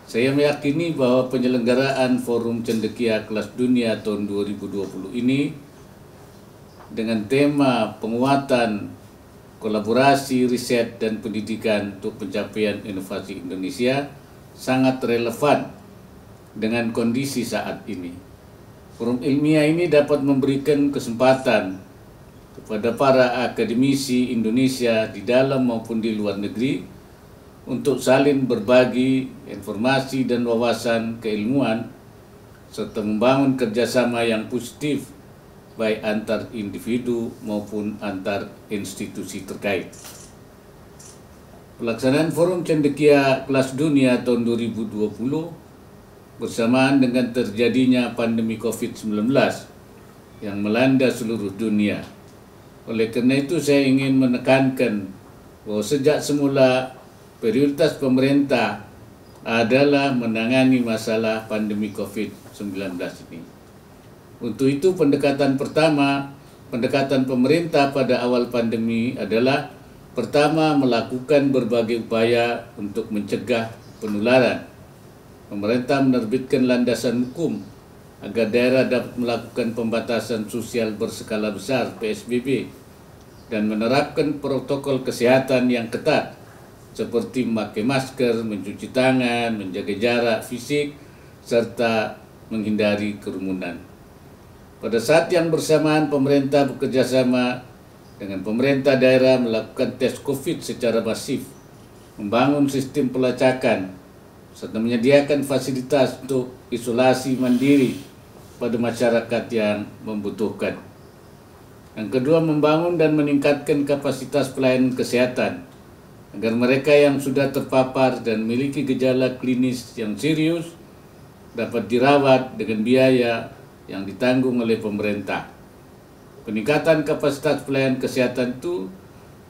Saya meyakini bahwa penyelenggaraan Forum Cendekia Kelas Dunia tahun 2020 ini dengan tema penguatan kolaborasi riset dan pendidikan untuk pencapaian inovasi Indonesia sangat relevan dengan kondisi saat ini. Forum ilmiah ini dapat memberikan kesempatan kepada para akademisi Indonesia di dalam maupun di luar negeri untuk saling berbagi informasi dan wawasan keilmuan serta membangun kerjasama yang positif baik antar individu maupun antar institusi terkait. Pelaksanaan Forum Cendekia Kelas Dunia tahun 2020 bersamaan dengan terjadinya pandemi COVID-19 yang melanda seluruh dunia. Oleh karena itu saya ingin menekankan bahwa sejak semula prioritas pemerintah adalah menangani masalah pandemi COVID-19 ini. Untuk itu pendekatan pemerintah pada awal pandemi adalah pertama melakukan berbagai upaya untuk mencegah penularan. Pemerintah menerbitkan landasan hukum agar daerah dapat melakukan pembatasan sosial berskala besar PSBB dan menerapkan protokol kesehatan yang ketat seperti memakai masker, mencuci tangan, menjaga jarak fisik, serta menghindari kerumunan. Pada saat yang bersamaan, pemerintah bekerjasama dengan pemerintah daerah melakukan tes COVID secara masif, membangun sistem pelacakan, serta menyediakan fasilitas untuk isolasi mandiri pada masyarakat yang membutuhkan. Yang kedua, membangun dan meningkatkan kapasitas pelayanan kesehatan agar mereka yang sudah terpapar dan memiliki gejala klinis yang serius dapat dirawat dengan biaya yang ditanggung oleh pemerintah. Peningkatan kapasitas pelayanan kesehatan itu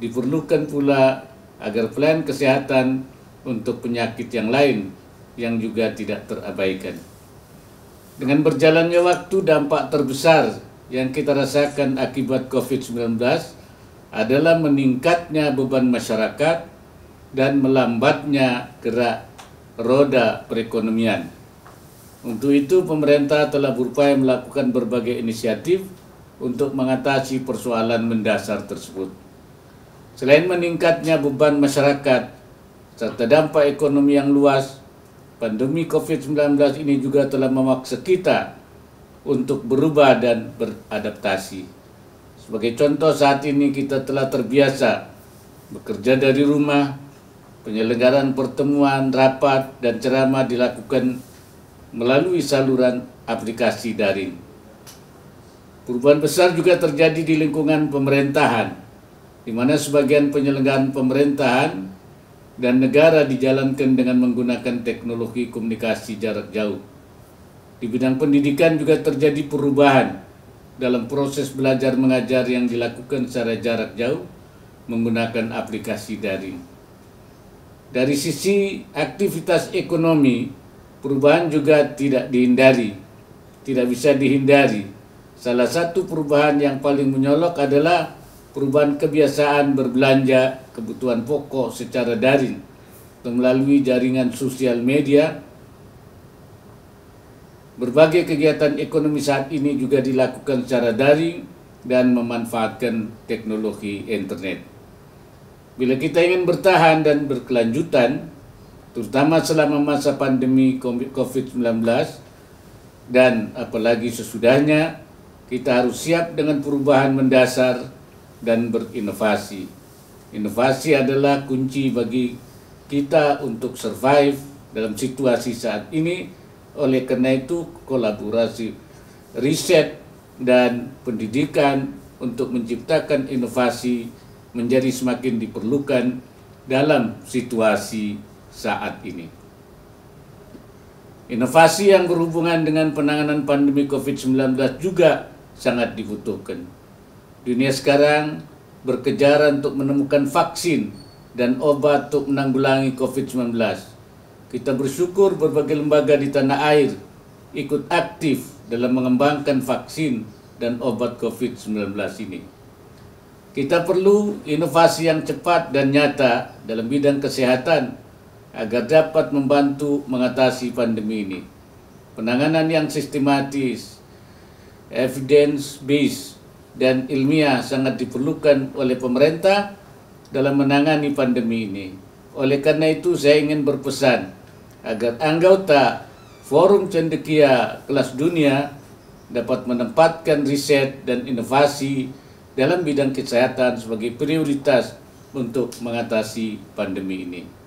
diperlukan pula agar pelayanan kesehatan untuk penyakit yang lain yang juga tidak terabaikan. Dengan berjalannya waktu, dampak terbesar yang kita rasakan akibat COVID-19 adalah meningkatnya beban masyarakat dan melambatnya gerak roda perekonomian. Untuk itu, pemerintah telah berupaya melakukan berbagai inisiatif untuk mengatasi persoalan mendasar tersebut. Selain meningkatnya beban masyarakat serta dampak ekonomi yang luas, pandemi COVID-19 ini juga telah memaksa kita untuk berubah dan beradaptasi. Sebagai contoh, saat ini kita telah terbiasa bekerja dari rumah, penyelenggaraan pertemuan, rapat, dan ceramah dilakukan melalui saluran aplikasi daring. Perubahan besar juga terjadi di lingkungan pemerintahan, di mana sebagian penyelenggaraan pemerintahan dan negara dijalankan dengan menggunakan teknologi komunikasi jarak jauh. Di bidang pendidikan juga terjadi perubahan dalam proses belajar mengajar yang dilakukan secara jarak jauh menggunakan aplikasi daring. Dari sisi aktivitas ekonomi, perubahan juga tidak bisa dihindari. Salah satu perubahan yang paling menyolok adalah perubahan kebiasaan berbelanja kebutuhan pokok secara daring atau melalui jaringan sosial media. Berbagai kegiatan ekonomi saat ini juga dilakukan secara daring dan memanfaatkan teknologi internet. Bila kita ingin bertahan dan berkelanjutan, terutama selama masa pandemi COVID-19 dan apalagi sesudahnya, kita harus siap dengan perubahan mendasar dan berinovasi. Inovasi adalah kunci bagi kita untuk survive dalam situasi saat ini. Oleh karena itu, kolaborasi riset dan pendidikan untuk menciptakan inovasi menjadi semakin diperlukan dalam situasi saat ini. Inovasi yang berhubungan dengan penanganan pandemi COVID-19 juga sangat dibutuhkan. Dunia sekarang berkejaran untuk menemukan vaksin dan obat untuk menanggulangi COVID-19. Kita bersyukur berbagai lembaga di tanah air ikut aktif dalam mengembangkan vaksin dan obat COVID-19 ini. Kita perlu inovasi yang cepat dan nyata dalam bidang kesehatan agar dapat membantu mengatasi pandemi ini. Penanganan yang sistematis, evidence-based, dan ilmiah sangat diperlukan oleh pemerintah dalam menangani pandemi ini. Oleh karena itu, saya ingin berpesan agar anggota Forum Cendekia kelas dunia dapat menempatkan riset dan inovasi dalam bidang kesehatan sebagai prioritas untuk mengatasi pandemi ini.